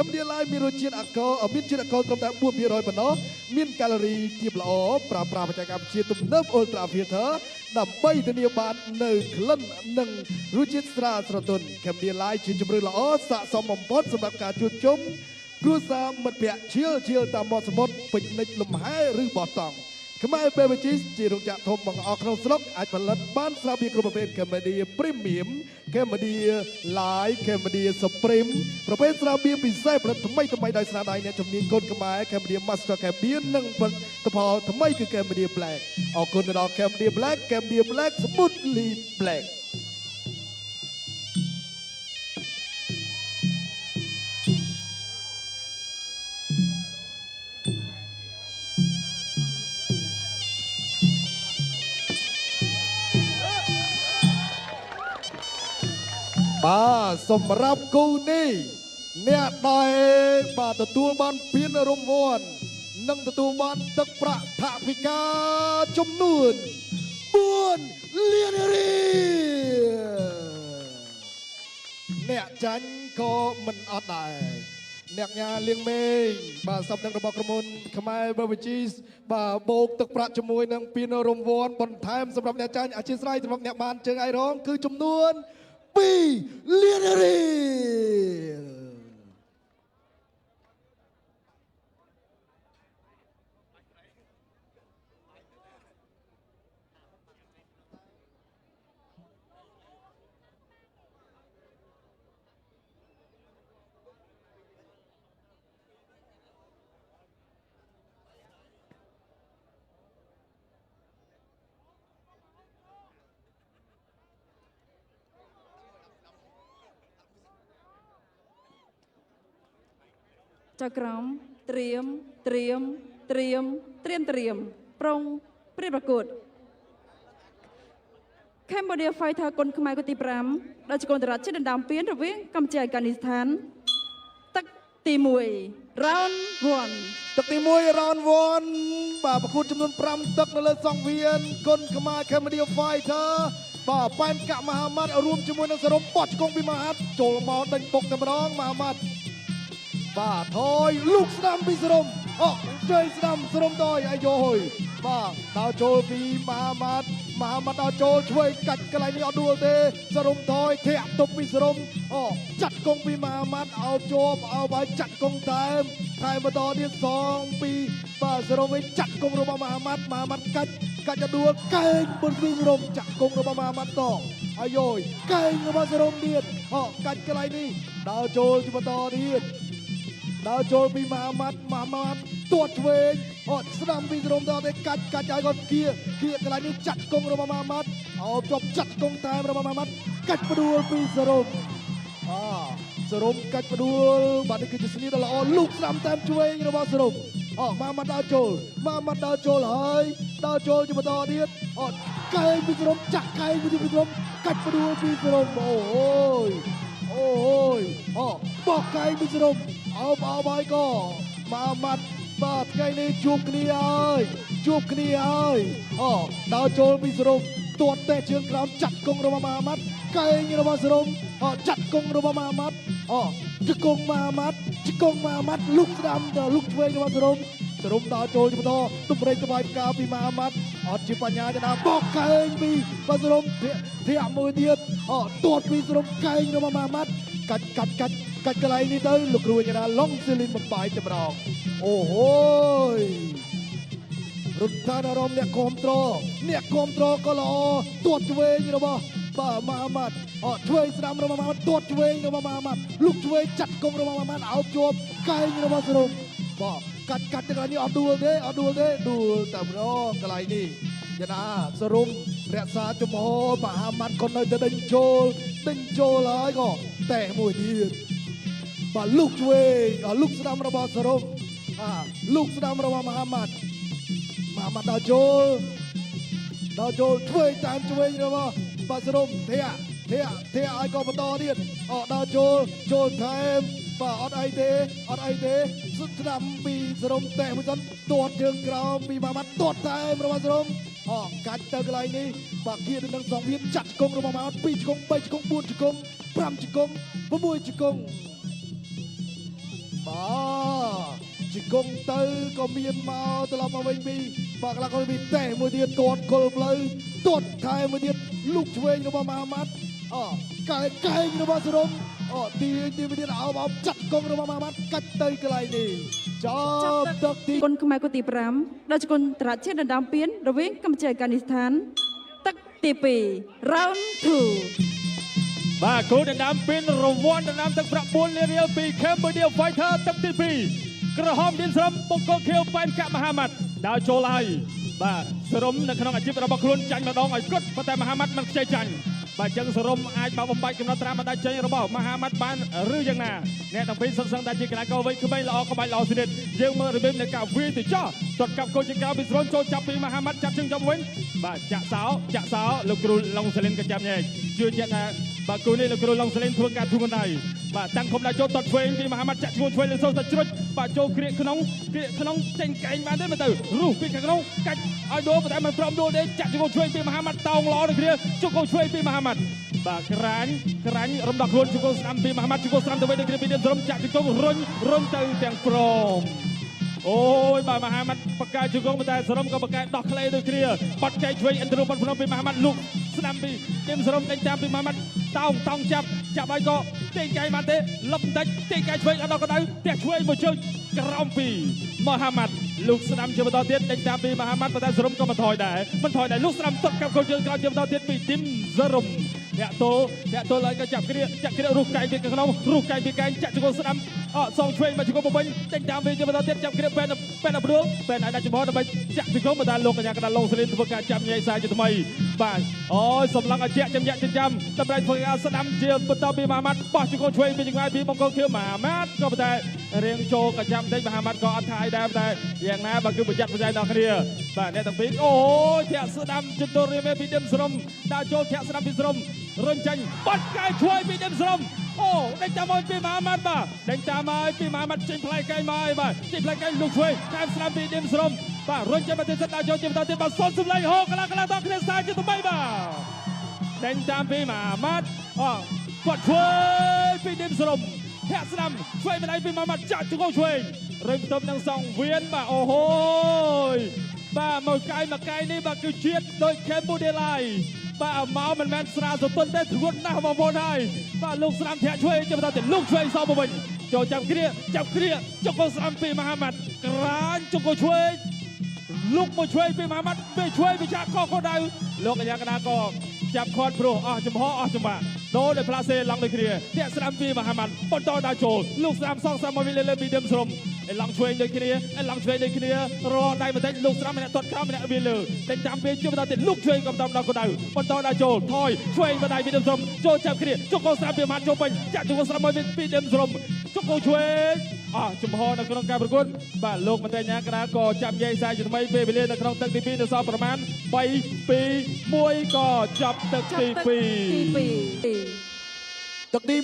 មឌីឡាយមានរសជាតិអាកោមានជាតិអាកោត្រឹមតែ4%ប៉ុណ្ណោះមានកាឡូរីទាបល្អប្រើប្រាស់បច្ចេកវិទ្យាទំនើប Ultra Filter ដើម្បីធានាបាននៅក្លិននិងរសជាតិស្រាលស្រទន់ខេមឌីឡាយជាជម្រើសល្អស័ក្តិសមបំផុតសម្រាប់ការជួបជុំគ្រួសារមិត្តភ័ក្តិឈៀលតាមមាត់សមុទ្រពេញនិចលំហែឬបោះតង់ខ្មែរ Beverages ជារោងចក្រធំបង្អស់ក្នុងស្រុកអាចផលិតបានស្រាបៀរគ្រប់ប្រភេទ Cambodia Premium Cambodia Light Cambodia Supreme ប្រភេទស្រាបៀរពិសេសផលិតថ្មីដោយស្នាដៃអ្នកជំនាញកូនខ្មែរ Cambodia Master Cambodia និងផលិតផលថ្មីគឺ Cambodia Black អរគុណទៅដល់ Cambodia Black Smoothly Blackបាទសម្រាប់គូនេះអ្នកដែលបាទទទួលបានពានរង្វាន់និងទទួលបានទឹកប្រាក់ថវិកាចំនួន4លានរៀលអ្នកចាញ់ក៏មិនអត់ដែរអ្នកញ៉ាលៀងមេងបាទសំដឹងរបស់ក្រុមហ៊ុនខ្មែរ Beverages បាទបូកទឹកប្រាក់ជាមួយនឹងពានរង្វាន់បន្ថែមសម្រាប់អ្នកចាញ់អធិស្ឋានសម្រាប់អ្នកបានជើងឯរងគឺចំនួន2លានរៀលចៅក្រមត្រៀមប្រុងព្រៀបប្រកួត Cambodia Fighter គុនខ្មែរគូទី5ដែលជាកូនតារាជាតិដណ្ដើមពានរវាងកម្ពុជាអាហ្គានីស្ថានទឹកទី1 Round 1ទឹកទី1 Round 1បាទប្រកួតចំនួន5ទឹកនៅលើសង្វៀនគុនខ្មែរ Cambodia Fighter បាទប៉ែនកមហាម៉ាត់រួមជាមួយនឹងសរុបបោះជង្គង់ពីមហាត់ចូលមកដេញបុកតែម្ដងមហាម៉ាត់បាទថយលូកស្ដាំពីសរុបជ័យស្ដាំសរុបតយអាយយបាទដល់ចូលពីមហាម៉ាត់ដល់ចូលឆ្វេងកាច់កន្លែងនេះអត់ដួលទេសរុបថយធាក់ទប់ពីសរុបចាត់កងពីមហាម៉ាត់អោបជាប់អោបឲ្យចាត់កងតែបន្តទៀតសងពីបាទសរុបវិញចាត់កងរបស់មហាម៉ាត់កាច់អត់ដួលកែងបនពីសរុបចាត់កងរបស់មហាម៉ាត់តអាយយកែងរបស់សរុបទៀតកាច់កន្លែងនេះដល់ចូលបន្តទៀតដល់ចូលពីមហាម៉ាត់ទាត់ឆ្វេងស្ដាំពីសរុបដល់តែកាច់ឲ្យគាត់គៀកន្លែងនេះចាត់កងរបស់មហាម៉ាត់អោបជាប់ចាត់កងតែរបស់មហាម៉ាត់កាច់ផ្ដួលពីសរុបសរុបកាច់ផ្ដួលបាទនេះគឺជាស្នីដ៏ល្អលូកស្ដាំតាមឆ្វេងរបស់សរុបមហាម៉ាត់ដល់ចូលហើយដល់ចូលជាបន្តទៀតកែងពីសរុបចាក់កែងពីសរុបកាច់ផ្ដួលពីសរុបអូយបោះកែងពីសរុបអោបហើយក៏មហាម៉ាត់បាទថ្ងៃនេះជួបគ្នាហើយដល់ចូលពីសរុបទាត់តែជើងក្រោមចាត់កងរបស់មហាម៉ាត់កែងរបស់សរុបចាត់កងរបស់មហាម៉ាត់ជង្គង់មហាម៉ាត់លុកស្ដាំដល់លុកឆ្វេងរបស់សរុបដល់ចូលជាបន្តទុំរែកក្បាយផ្កាពីមហាម៉ាត់អត់ជាបញ្ញាទេណាបោកកែងពីបាទសរុបធាក់មួយទៀតទាត់ពីសរុបកែងរបស់មហាម៉ាត់កាច់កន្លែងនេះទៅលោកគ្រូញ្ញាឡុងស៊ីលីនបំបាយតែម្ដងអូហូយរដ្ឋាភិបាលអ្នកគ្រប់គ្រងក៏ល្អទាត់ឆ្វេងរបស់បាទមហាម៉ាត់ឆ្វេងស្ដាំរបស់មហាម៉ាត់ទាត់ឆ្វេងរបស់មហាម៉ាត់លុកឆ្វេងចាត់កងរបស់មហាម៉ាត់អោបជាប់កែងរបស់សរុបបាទកាច់កន្លែងនេះអត់ដួលទេដួលតែម្ដងកន្លែងនេះយាណាសរុបរក្សាជំហរមហាម៉ាត់ក៏នៅតែដេញចូលហើយក៏តែមួយទៀតបាទលុកឆ្វេងលុកស្ដាំរបស់សរុបលុកស្ដាំរបស់មហាម៉ាត់ដល់ចូលឆ្វេងតាមឆ្វេងរបស់បាទសរុបធាក់ឲ្យក៏បន្តទៀតដល់ចូលថែមបាទអត់អីទេស្ដាំពីសរុបតែមួយសិនទាត់ជើងក្រោមពីមហាម៉ាត់ទាត់ថែមរបស់សរុបកាច់ទៅកន្លែងនេះបាទគៀននឹងសងវាចាត់ជង្គង់របស់មហាម៉ាត់2ជង្គង់3ជង្គង់4ជង្គង់5ជង្គង់6ជង្គង់ បាទជង្គង់ទៅក៏មានមកត្រឡប់មកវិញពីបាទកន្លះក៏មានតែមួយទៀតទាត់គល់ផ្លូវទាត់ថែមួយទៀតលុកឆ្វេងរបស់មហាម៉ាត់កែងរបស់សរំទីមួយទៀតអោបចាត់កងរបស់មហាម៉ាត់កាច់ទៅកន្លែងនេះចាប់ទឹកទី គុនខ្មែរគូទី5ដល់ជគុនត្រាជាតិដណ្ដើមពានរវាងកម្ពុជាអាហ្គានីស្ថានទឹកទី2 round 2 បាទគូដណ្ដើមពានរង្វាន់ដណ្ដើមទឹកប្រាក់4លានរៀលពី Cambodia Fighter ទឹកទី2ក្រហមឌៀនស្រមបង្គោលខៀវប៉ែនកមហាម៉ាត់ដើរចូលហើយបាទសរំនៅក្នុងអាជីពរបស់ខ្លួនចាញ់ម្ដងឲ្យគត់ប៉ុន្តែមហាម៉ាត់មិនខ្ចីចាញ់បាទចឹងសរំអាចបោកបំបាច់កំណត់ត្រាបណ្ដាចេញរបស់មហាម៉ាត់បានឬយ៉ាងណាអ្នកទាំងពីរសុទ្ធសឹងតែជាគណៈកោវ័យក្មេងល្អក្បាច់ល្អស្និទ្ធយើងមើលរបៀបនៃការវាយទៅចោះទាត់កាប់កូនជាកៅពីស្រនចូលចាប់ពីមហាម៉ាត់ចាប់ជើងចាប់វិញបាទចាក់សោលោកគ្រូឡុងសាលិនក៏ចាប់ញែកជឿជាក់ថាបាទគូនេះលោកគ្រូឡុងសាលិនធ្វើការធូរកណ្ដៃបាទតាំងខំដាក់ចូលទាត់ឆ្វេងពីមហាម៉ាត់ចាក់ឈ្មោះឆ្វេងលើសូសតែជ្រុចបាទចូលគ្រាកក្នុងចេញកែងបានទេមើលទៅរុះពីខាងក្នុងកាច់ឲ្យដូរតែមិនព្រមដូរទេចាក់ឈ្មោះឆ្វេងពីមហាម៉ាត់តោងល្អដូចគ្នាជង្គង់ឆ្វេងពីមហាម៉ាត់បាទក្រាញ់រំដោះខ្លួនជង្គង់ស្ដាំពីមហាម៉ាត់ជង្គង់ស្ដាំទៅវិញដូចគ្នាពីឌៀនស្រមចាក់ជង្គង់រុញទៅទាំងព្រមអូយបាទមហាម៉ាត់បកកែជង្គង់តែសរំក៏បកកែដោះក្លេដូចគ្នាបាត់ចែកឆ្វេងឥន្ទ្រូបាត់ភ្នំពីមហាម៉ាត់លុកស្ដាំពីឌៀនស្រមដេញតាមពីមហាម៉ាត់តោងចាប់ហើយក៏ទេកែបានទេលឹបបន្តិចទេកែឆ្វេងអត់ដល់កដៅផ្ទះឆ្វេងមួយជើងក្រោមពីមហាម៉ាត់លុកស្ដាំជាបន្តទៀតដេញតាមពីមហាម៉ាត់ប៉ុន្តែសរំក៏មិនថយដែរលុកស្ដាំទាត់កាប់កូនជើងក្រោមជាបន្តទៀតពីឌីមសរំអ្នកទល់ហើយក៏ចាប់គ្រារុះកែងពីក្នុងរុះកែងពីកែងចាក់ជង្គង់ស្ដាំសងឆ្វេងមកជង្គង់បំពេញដេញតាមពីជាបន្តទៀតចាប់គ្រាពេនអព្រួលពេនឲ្យដាក់ចំហដើម្បីចាក់ជង្គង់បណ្ដាលោកកញ្ញាកណ្ដាលឡុងសលីនធ្វើការចាប់ញែកសាយជាថ្មីបាទអូយសំឡងឲ្យជាក់ចាំតម្រៃធ្វើការស្ដាំជាបន្តពីមហាម៉ាត់បោះជង្គង់ឆ្វេងពីចង្វាយពីបង្គោលខៀវមហាម៉ាត់ក៏ប៉ុន្តែរៀងចូលកញ្ចាំតិចមហាម៉ាត់ក៏អត់ថាអីដែរតែយ៉ាងណាបើគឺប្រយ័ត្នប្រយែងដល់គ្នាបាទអ្នកទាំងពីរអូយធាក់ស្ដាំជន្ទរៀមពីឌឹមស្រមដើរចូលធាក់ស្ដាំពីស្រមរុញចាញ់បាត់កែឆ្វេងពីឌឹមស្រមអូដេញតាមមកពីមហាម៉ាត់បាទដេញតាមមកពីមហាម៉ាត់ចេញផ្លែកែមកបាទចេញផ្លែកែលុកឆ្វេងតាមស្ដាំពីឌឹមស្រមបាទរុញចេញមកទីសិតដើរចូលជាបន្តទៀតបាទសុនសំឡេងហូកន្លះដល់គ្នាសាយជាថ្មីបាទដេញតាមពីមហាម៉ាត់គាត់ឆ្វេងពីឌឹមស្រមធាក់ស្ដាំឆ្វេងមិនដៃពីមហាម៉ាត់ចាក់ជង្គង់ឆ្វេងរើបន្ទប់នឹងសងវៀនបាទអូហូយបាទមកកែនេះបាទគឺជាតិដោយ Cambodia ឡាយបាទមកមិនមែនស្រាលសតុនទេធ្ងន់ណាស់បងប្អូនហើយបាទលោកស្ដាំធាក់ឆ្វេងជាបន្តទៀតលោកឆ្វេងសងមកវិញចូលចាប់គ្រាជង្គង់ស្ដាំពីមហាម៉ាត់ក្រាញជង្គង់ឆ្វេងលោកមកឆ្វេងពីមហាម៉ាត់ពេលឆ្វេងវិចារកកដៅលោកកញ្ញាកណាក៏ចាប់ខាត់ព្រោះអស់ចំហអស់ច្បាដូរដោយផ្លាសេឡង់ដូចគ្នាធាក់ស្ដាំពីមហាម៉ាត់បន្តដល់ចូលលោកស្ដាំសងសាមមកវិញលើពីឌឹមស្រមឯឡង់ឆ្វេងដូចគ្នារដៃបន្តិចលោកស្ដាំម្នាក់ទាត់ក្រោមម្នាក់វាលើតែចាំពេលជួបបន្តទៀតលោកឆ្វេងក៏បន្តដល់កដៅបន្តដល់ចូលថយឆ្វេងបណ្ដៃពីឌឹមស្រមចូលចាប់គ្នាជង្គង់ស្ដាំពីមហាម៉ាត់ចូលពេញចាក់ជង្គង់ស្ដាំមកវិញពីឌឹមស្រមជង្គង់ឆ្វេងចំហនៅក្នុងការប្រកួតបាទលោកមន្ត្រីអាជ្ញាកណ្ដាលក៏ចាប់ញែកសាយជាថ្មីពេលវេលានៅក្នុងទឹកទី2នៅសល់ប្រមាណ3 2 1ក៏ចាប់ទឹកទី2ទឹកទី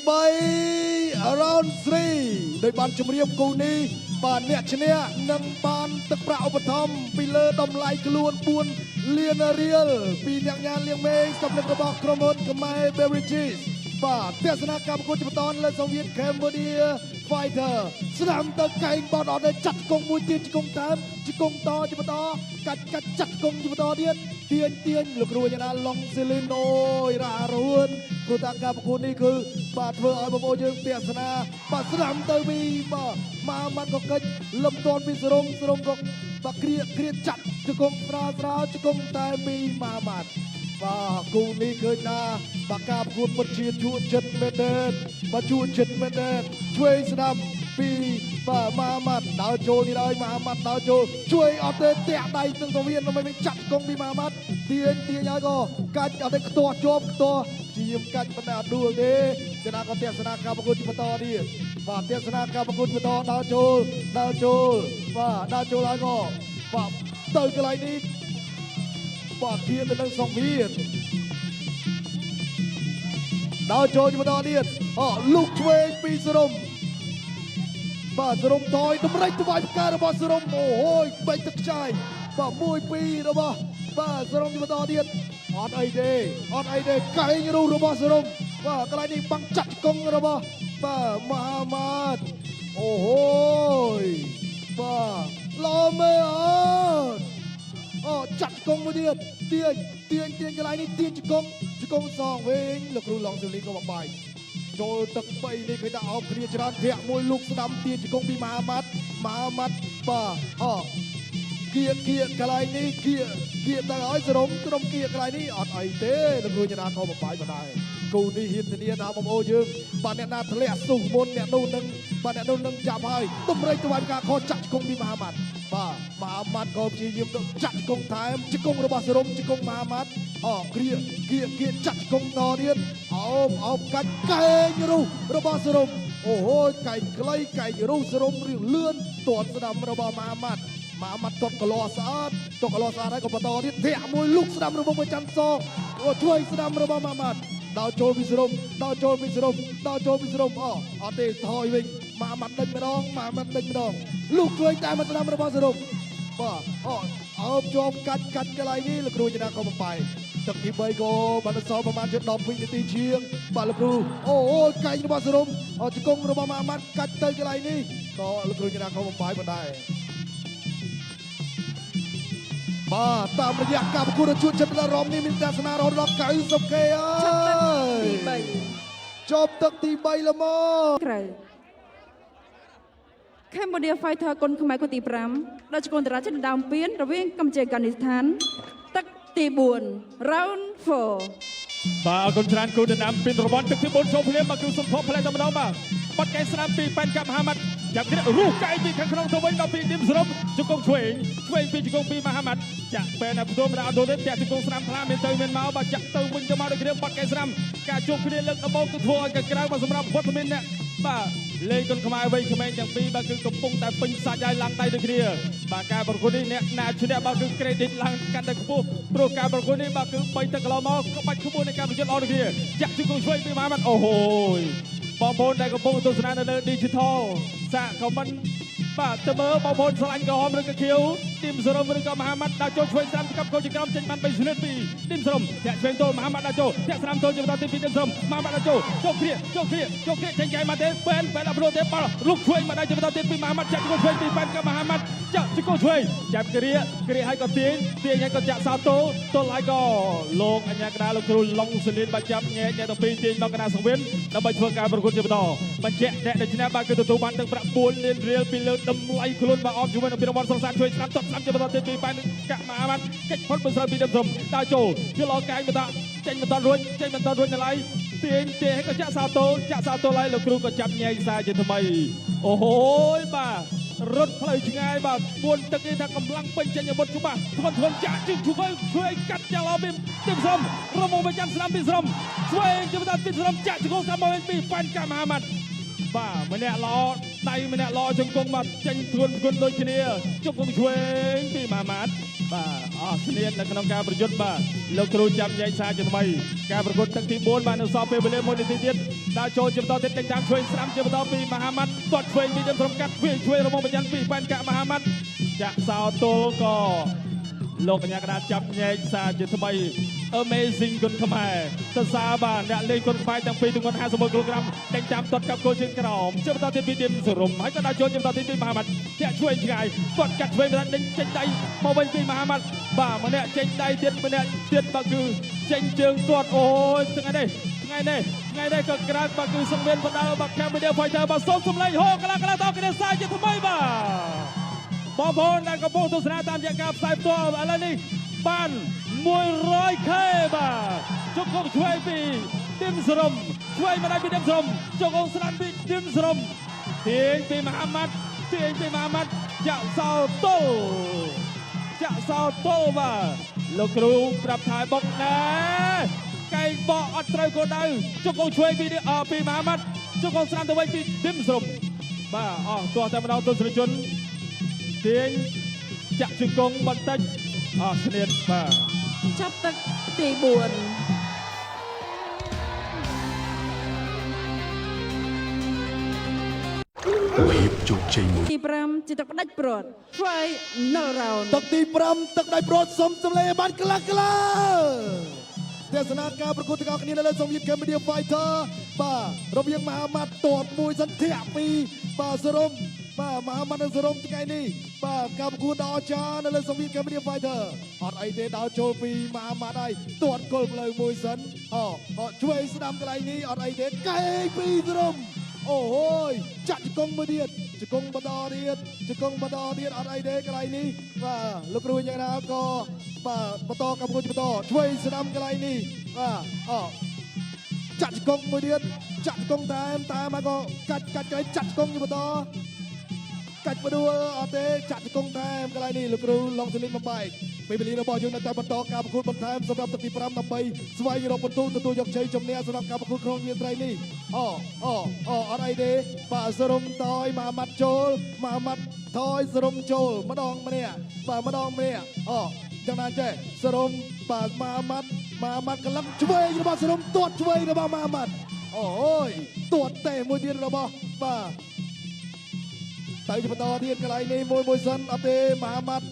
3 round 3ដោយបានជម្រាបគូនេះបាទអ្នកឈ្នះនឹងបានទឹកប្រាក់ឧបត្ថម្ភពីលើតម្លៃខ្លួន4លានរៀលពីអ្នកញ៉ាំលៀងមេងសម្លេងរបស់ក្រុមហ៊ុនខ្មែរ Beverages បាទទស្សនាការប្រកួតជាបន្តលើសង្វៀន Cambodia Fighter ស្ដាំទៅកែងបោះអត់ទៅចាត់គង់មួយទៀតជង្គង់តាមជង្គង់តជាបន្តកាច់ចាត់គង់ជាបន្តទៀតទាញលោកគ្រូយ៉ាងណាឡុងសេលីនអូយរ៉ារួនព្រោះតាការប្រកួតនេះគឺបាទធ្វើឲ្យបងប្អូនយើងទស្សនាបាទស្ដាំទៅពីបាទមហាម៉ាត់ក៏កិច្ចលំទាន់ពីសរំក៏បាទគ្រាចាត់ជង្គង់ស្រាលជង្គង់តែពីមហាម៉ាត់បាទគូនេះឃើញថាបាទការប្រកួតពិតជាជួនចិត្តមែនទេបាទជួនចិត្តមែនទេឆ្វេងស្ដាំពីបាទមហាម៉ាត់ដើរចូលនេះហើយមហាម៉ាត់ដើរចូលជួយអត់ទេតាក់ដៃនឹងទៅវាមិនចាត់គង់ពីមហាម៉ាត់ទាញហើយក៏កាច់អត់ទេខ្ទាស់ជាប់ជាមកាច់ប៉ុន្តែអត់ដួលទេចំណាក៏ទស្សនាការប្រកួតជាបន្តទៀតបាទទស្សនាការប្រកួតបន្តដើរចូលបាទដើរចូលហើយក៏បាទទៅកន្លែងនេះបាទគៀនទៅនឹងសងវៀនដើរចូលជាបន្តទៀតលុកឆ្វេងពីសរំបាទសរំថយតម្រេចថ្វាយផ្ការបស់សរំអូយបែកទឹកខ្ចាយបាទ1 2របស់បាទសរំជាបន្តទៀតអត់អីទេកែងរូសរបស់សរំបាទកន្លែងនេះបាំងចាត់កង់របស់បាទមហាម៉ាត់អូហូយ កងមួយទៀតទាញកន្លែងនេះទាញជង្គង់សងវិញលោកគ្រូឡងស៊ូលីក៏បបាយចូលទឹក3នេះគេដាក់អោបគ្នាច្រើនធាក់មួយលោកស្ដាំទាញជង្គង់ពីមហាម៉ាត់បាទគៀកន្លែងនេះគៀទៅឲ្យសរំក្រុមគៀកន្លែងនេះអត់អីទេលោកគ្រូចនាក៏បបាយបណ្ដែរគូនេះហ៊ានធានាថាបងប្អូនយើងបាទអ្នកណាធ្លាក់សុះមុនអ្នកនោះនឹងចាប់ហើយទំរៃទៅឲ្យការខចាក់ជង្គង់ពីមហាម៉ាត់បាទមហាម៉ាត់ក៏ព្យាយាមទៅចាក់ជង្គង់ថែមជង្គង់របស់សរំជង្គង់មហាម៉ាត់គ្រាចាក់ជង្គង់តទៀតអោបកាច់កែងរុះរបស់សរំអូហូកែងខ្លីកែងរុះសរំរៀងលឿនទាត់ស្ដាំរបស់មហាម៉ាត់ទាត់កលោស្អាតហើយក៏បន្តទៀតធាក់មួយលុកស្ដាំរបស់មួយច័ន្ទសងជួយស្ដាំរបស់មហាម៉ាត់ដល់ចូលពីសរំអត់ទេថយវិញមហាម៉ាត់ដេញម្ដងលុកជួយតែមកស្ដាំរបស់សរំបាទអោបជាប់កាច់កន្លែងនេះលោកគ្រូចនាក៏បំបាយទឹកទី3ក៏បានសល់ប្រហែលជា10វិនាទីជាងបាទលោកគ្រូអូកែងរបស់សរំជង្គង់របស់មហាម៉ាត់កាច់ទៅកន្លែងនេះក៏លោកគ្រូចនាក៏បំបាយបណ្ដែរបាទតាមរយៈការប្រកួតជួបចិត្តដល់រំនេះមានទស្សនារហូតដល់90k ហើយចប់ទឹកទី3ល្មមក្រៅ Cambodia Fighter គុនខ្មែរគូទី5ដល់ជគុនតារាជិតដើមពៀនរវាងកម្ពុជាអាហ្គានីស្ថានទឹកទី4 round 4បាទអរគុណច្រើនគូដណ្ដើមពីរង្វាន់ទឹកទី4ចូលភ្លាមមកគឺសុំភ័ព្វផ្លែតែម្ដងបាទបាត់កែស្នាមពីប៉ែនកាប់មហាម៉ាត់ចាប់គ្នារស់កែពីខាងក្នុងទៅវិញដល់ពីឌីមសរំជង្គង់ឆ្វេងពីជង្គង់ពីមហាម៉ាត់ចាក់ពេលណាផ្ទុំដល់អត់ទេតែជង្គង់ស្នាមខ្លាំងមានទៅមានមកបាទចាក់ទៅវិញទៅមកដូចគ្នាបាត់កែស្នាមការជួបគ្នាលើកដំបូងគឺធ្វើឲ្យកក្រៅមកសម្រាប់វត្តមានអ្នកបាទលេងគុនខ្មែរវ័យក្មេងទាំងពីរបាទគឺកំពុងតែពេញសាច់ហើយឡើងដៃដូចគ្នាបាទការប្រកួតនេះអ្នកណាឈ្នះបាទគឺ credit ឡើងកាន់តែខ្ពស់ព្រោះការប្រកួតនេះបាទគឺ3ទឹកកន្លងមកក្បាច់ក្បួននៃការប្រយុទ្ធអស់ដូចគ្នាចាក់ជង្គង់ឆ្វេងពីមហាម៉ាត់អូហូយបងប្អូនដែលកំពុងទស្សនានៅលើ Digital សាក comment បាទទៅមើលបងប្អូនស្រឡាញ់ក្រហមឬក៏ខៀវទីមសរំឬក៏មហាម៉ាត់ដាក់ចូលឆ្វេងស្រាំកាប់កូនជាក្រោមចេញបាន3សន្លឹកពីទីមសរំធាក់ឆ្វេងទល់មហាម៉ាត់ដាក់ចូលធាក់ស្រាំទល់ជាបន្តទី2ទីមសរំមហាម៉ាត់ដាក់ចូលគ្រាចេញចាយមកទេបែនអត់ព្រោះទេបាល់លុកឆ្វេងមកដល់ជាបន្តទី2មហាម៉ាត់ចាក់ឆ្វេងពីបែនក៏មហាម៉ាត់ចាក់ឆ្វេងចាប់គ្រាឲ្យក៏ទាញឲ្យក៏ចាក់សោទល់ឲ្យក៏លោកអញ្ញាកដាលោកគ្រូឡុងសលីនបាច់ចាប់ញែកអ្នកទាំងពីរទាញមកកណ្ដាលសង្វៀនដើម្បីធ្វើការប្រកួតជាបន្តបញ្ជាក់អ្នកដែលឈ្នះបាទគឺទទួលបានទឹកប្រាក់4លានរៀលពីលើតម្លៃខ្លួនបាទអបជាមួយនឹងពីរង្វាន់សង្សារជួយស្នាប់ស្នាប់ជាបន្តទី2បែនកាក់មហាម៉ាត់កិច្ចផុតមិនស្រួលពីដើមសុំដល់ចូលជលកែងបន្តចេញបន្តរួចនៅឡើយទាញឲ្យក៏ចាក់សោទល់ហើយលោកគ្រូក៏ចាប់ញែកសារជាថ្មីអូហូយបាទរត់ផ្លូវឆ្ងាយបាទ4ទឹកនេះថាកម្លាំងពេញចេញអាវុធច្បាស់ធ្ងន់ចាក់ជើងជួយកាត់យ៉ាងល្អពីទីមស្រមរមមកចាំស្នាមពីស្រមឆ្វេងជាបន្តពីស្រមចាក់ជង្គង់តាមមកវិញពីប៉ែនកាមហាម៉ាត់បាទម្នាក់ល្អដៃម្នាក់ល្អជង្គង់បាទចេញធ្ងន់ដូចគ្នាជង្គង់ឆ្វេងពីមហាម៉ាត់បាទអស់ស្នៀតនៅក្នុងការប្រយុទ្ធបាទលោកគ្រូចាប់ញែកសារជាថ្មីការប្រកួតទឹកទី4បាទនៅសល់ពេលវេលា1នាទីទៀតដល់ចូលជាបន្តទៀតដេញតាមឆ្វេងស្រាំជាបន្តពីមហាម៉ាត់ទាត់ឆ្វេងពីដើមក្រុមកាត់វាឆ្វេងរមងបញ្ញពីប៉ែនកាក់មហាម៉ាត់ចាក់សោទល់ក៏លោកកញ្ញាកណ្ដាលចាប់ញែកសារជាថ្មី Amazing គុនខ្មែរសរសើរបាទអ្នកលេងគុនខ្មែរទាំងពីរទម្ងន់51គីឡូក្រាមដេញតាមទាត់កាប់គោលជើងក្រោមជាបន្តទៀតពីឌីមសរំហើយក៏ដល់ចូលជាបន្តទៀតពីមហាម៉ាត់ធាក់ឆ្វេងឆ្ងាយទាត់កាត់ឆ្វេងដេញចេញដៃមកវិញពីមហាម៉ាត់បាទម្នាក់ចេញដៃទៀតម្នាក់ទៀតបាទគឺចេញជើងទាត់អូយថ្ងៃនេះក៏ក្រាបបាទគឺសង្វៀនបណ្ដាលបាទ Cambodia Fighter បាទសូមសម្លេងហូកន្លងតគ្នាសារជាថ្មីបាទបងប្អូនដែលកំពុងទស្សនាតាមរយៈការផ្សាយផ្ទាល់ឥឡូវនេះបាន 100k បាទជង្គង់ឆ្វេងពីឌីមសរំឆ្វេងមកដល់ពីឌីមសរំជង្គង់ស្រាំពីឌីមសរំទាញពីមហាម៉ាត់ចាក់សោទល់បាទលោកគ្រូប្រាប់ថាបុកណែកែងបកអត់ត្រូវគោលដៅជង្គង់ឆ្វេងពីមហាម៉ាត់ជង្គង់ស្រាំទៅវិញពីឌីមសរំបាទអស់ទោះតែម្ដងទស្សនិកជនទាញចាក់ជង្គង់បន្តិចអស់ស្នៀតបាទចាប់ទឹកទី4ភាពជោគជ័យមួយទី5ជាទឹកផ្ដាច់ព្រាត់ Final round ទឹកទី5ទឹកផ្ដាច់ព្រាត់សុំសម្លេងបានក្លាទស្សនាការប្រកួតទាំងអស់គ្នានៅលើសង្វៀន Cambodia Fighter បាទរវាងមហាម៉ាត់ទាត់មួយសន្ធាក់ពីបាទសរំ បាទមហាម៉ាត់នឹងសរុបថ្ងៃនេះបាទការប្រកួតដ៏អស្ចារ្យនៅលើសង្វៀន Cambodia Fighter អត់អីទេដល់ចូលពីមហាម៉ាត់ហើយទាត់គល់ផ្លូវមួយសិនជួយស្ដាំកន្លែងនេះអត់អីទេកែពីសរុបអូយចាក់ជង្គង់មួយទៀតជង្គង់បន្តទៀតជង្គង់បន្តទៀតអត់អីទេកន្លែងនេះបាទលោកគ្រូយ៉ាងណាក៏បាទបន្តកម្មគុណបន្តជួយស្ដាំកន្លែងនេះបាទចាក់ជង្គង់មួយទៀតចាក់ជង្គង់តែមកក៏កាច់កន្លែងចាក់ជង្គង់បន្តកាច់បដួលអត់ទេចាក់ជង្គង់តែកន្លែងនេះលោកគ្រូឡុងសលីមបំបែកពេលវេលារបស់យើងនៅតែបន្តការប្រកួតបន្ថែមសម្រាប់ទឹកទី5ដើម្បីស្វែងរកពិន្ទុទទួលយកជ័យជំនះសម្រាប់ការប្រកួតក្នុងវាលត្រីនេះអត់អីទេបាទសរុបតយមហាម៉ាត់ចូលមហាម៉ាត់ថយសរុបចូលម្ដងម្នាក់បាទម្ដងម្នាក់ចឹងណាចេះសរុបបាទមហាម៉ាត់កលឹងឆ្វេងរបស់សរុបទាត់ឆ្វេងរបស់មហាម៉ាត់អូយទាត់ទេមួយទៀតរបស់បាទទៅបន្តទៀតកន្លែងនេះមួយសិនអត់ទេមហាម៉ាត់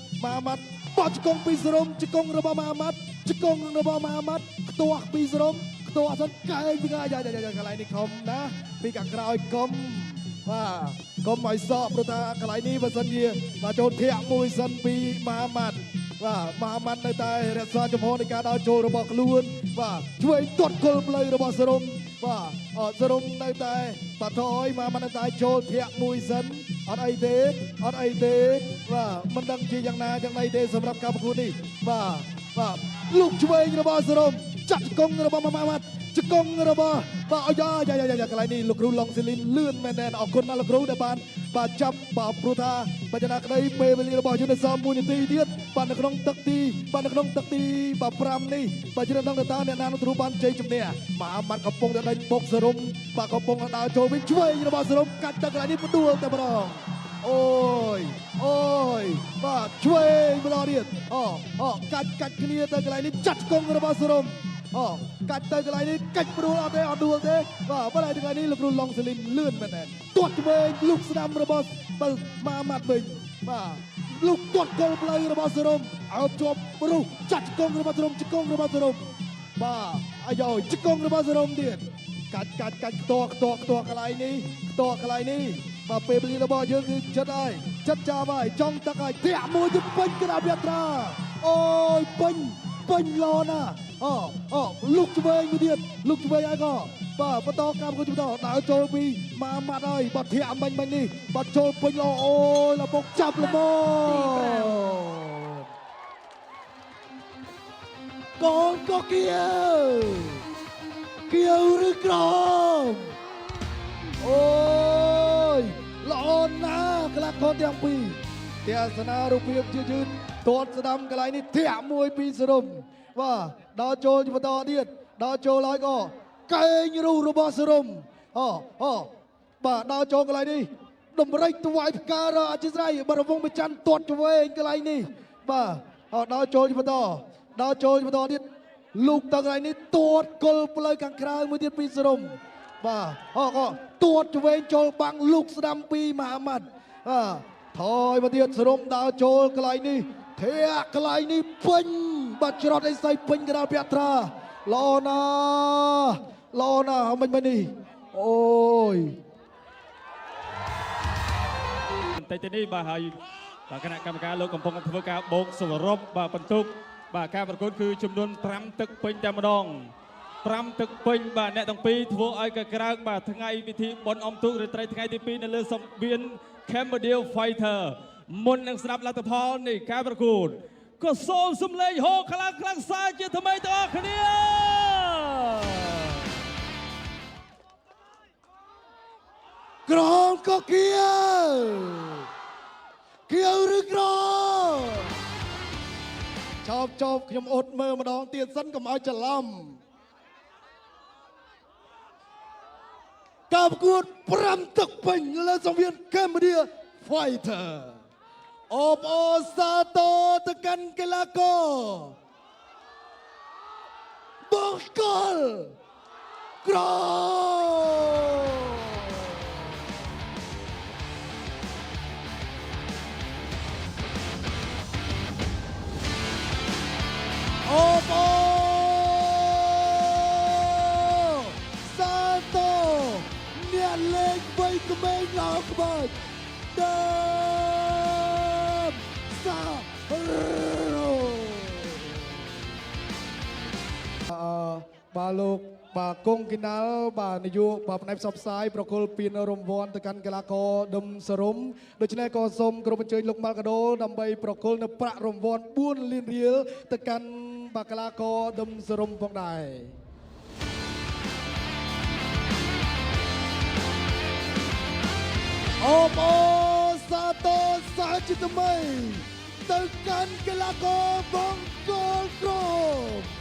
បោះជង្គង់ពីសរុបជង្គង់របស់មហាម៉ាត់ជង្គង់របស់មហាម៉ាត់ខ្ទាស់ពីសរុបខ្ទាស់សិនកែងពីកាយកន្លែងនេះខំណាពីខាងក្រោយកុំបាទកុំឲ្យសក់ព្រោះថាកន្លែងនេះបើសិនជាបាទចូលធាក់មួយសិនពីមហាម៉ាត់បាទមហាម៉ាត់នៅតែរក្សាចំហនៃការដើរចូលរបស់ខ្លួនបាទជួយទាត់គល់ផ្លូវរបស់សរុបបាទសរុបនៅតែបាទថយមហាម៉ាត់នៅតែចូលធាក់មួយសិនអត់អីទេបាទមិនដឹងជាយ៉ាងណាយ៉ាងណីទេសម្រាប់ការប្រកួតនេះបាទលោកឆ្វេងរបស់សរុបចាក់ជង្គង់របស់មហាម៉ាត់ជង្គង់របស់បាទអាយ៉ាកន្លែងនេះលោកគ្រូឡុងសេលីនលឿនមែនទែនអរគុណណាស់លោកគ្រូដែលបានបាទចាប់បាទព្រោះថាបច្ចុប្បន្នក្តីពេលវេលារបស់យើងនៅសល់1នាទីទៀតបាទនៅក្នុងទឹកទីបាទ5នេះបាទយើងនឹងដឹងថាអ្នកណានឹងទទួលបានជ័យជំនះមហាម៉ាត់កំពុងតែដេញបុកសរុបបាទកំពុងតែដើរចូលវិញឆ្វេងរបស់សរុបកាច់ទៅកន្លែងនេះផ្ដួលតែម្ដងអូយបាទឆ្វេងម្ដងទៀតកាច់គ្នាទៅកន្លែងនេះចាត់គង់របស់សរុបកាច់ទៅកន្លែងនេះកាច់ព្រួលអត់ដួលទេបាទបើកន្លែងនេះលោកគ្រូឡុងសេលីនលឿនមែនទេទាត់ឆ្វេងលុកស្ដាំរបស់មហាម៉ាត់វិញបាទលុកទាត់គល់ផ្លូវរបស់សរុបអើបជាប់រុះចាត់ជង្គង់របស់សរុបជង្គង់របស់សរុបបាទអាយ៉យជង្គង់របស់សរុបទៀតកាច់ខ្ទាស់កន្លែងនេះបាទពេលវេលារបស់យើងគឺចិត្តចាប់ហើយចង់ទឹកហើយធាក់មួយទៅពេញក្រាបយាត្រាអូយពេញឡណាលុកឆ្វេងមួយទៀតលុកឆ្វេងហើយក៏បាទបន្តកម្មគុណបន្តដើរចូលពីមហាម៉ាត់ហើយបាត់ធាក់មិញនេះបាត់ចូលពេញឡអូយលបុកចាប់ល្មកូនក៏គៀវឬក្រមអូយល្អណាស់ក្លាក់ខនទាំងពីរទស្សនារូបភាពយឺតទាត់ស្ដាំកន្លែងនេះធាក់មួយពីសរុបបាទដល់ចូលបន្តទៀតដល់ចូលហើយក៏កែងរូរបស់សរុបបាទដល់ចូលកន្លែងនេះតម្រេចថ្វាយផ្កាអធិស្ឋានបរវងបញ្ច័ន្ទទាត់ឆ្វេងកន្លែងនេះបាទដល់ចូលបន្តទៀតលូកទៅកន្លែងនេះទាត់គល់ផ្លូវខាងក្រៅមួយទៀតពីសរុបបាទក៏ទាត់ឆ្វេងចូលបាំងលូកស្ដាំពីមហាម៉ាត់ថយមកទៀតសរុបដល់ចូលកន្លែងនេះធាក់កន្លែងនេះពេញបាត់ច្រត់អីស្អីពេញកណ្ដាលពាក្យត្រាល្អណាស់មិញនេះអូយបន្តិចនេះបាទហើយបាទគណៈកម្មការលោកកំពុងធ្វើការបូកសរុបបាទបន្ទុកបាទការប្រកួតគឺចំនួន5ទឹកពេញតែម្ដង5ទឹកពេញបាទអ្នកទាំងពីរធ្វើឲ្យកក្រើកបាទថ្ងៃពិធីបុណ្យអុំទូករាត្រីថ្ងៃទី2នៅលើសង្វៀន Cambodia Fighter មុននឹងស្ដាប់លទ្ធផលនៃការប្រកួតក៏សូមសំឡេងហូខ្លាំងសារជាថ្មីទាំងអស់គ្នាក្រមក៏គៀវឬក្រមចប់ខ្ញុំអត់មើលម្ដងទៀតសិនកុំឲ្យច្រឡំការប្រកួត5ទឹកពេញលើសង្វៀន Cambodia Fighter អបអរសាទរទៅកាន់កីឡាករបងកលក្រអបអរសាទរអ្នកលេងវ័យក្មេងឡើងក្បាច់ បាទលោកបាទគង់គីណាល់បាទនាយកបាទផ្នែកផ្សព្វផ្សាយប្រគល់ពានរង្វាន់ទៅកាន់កីឡាករដុំសរុំដូច្នេះក៏សូមគោរពអញ្ជើញលោកម៉ាល់កាដូដើម្បីប្រគល់នៅប្រាក់រង្វាន់4លានរៀលទៅកាន់បាទកីឡាករដុំសរុំផងដែរអូបអូសាទរសហជីពថ្មីទៅកាន់កីឡាករបង្គោលក្រុម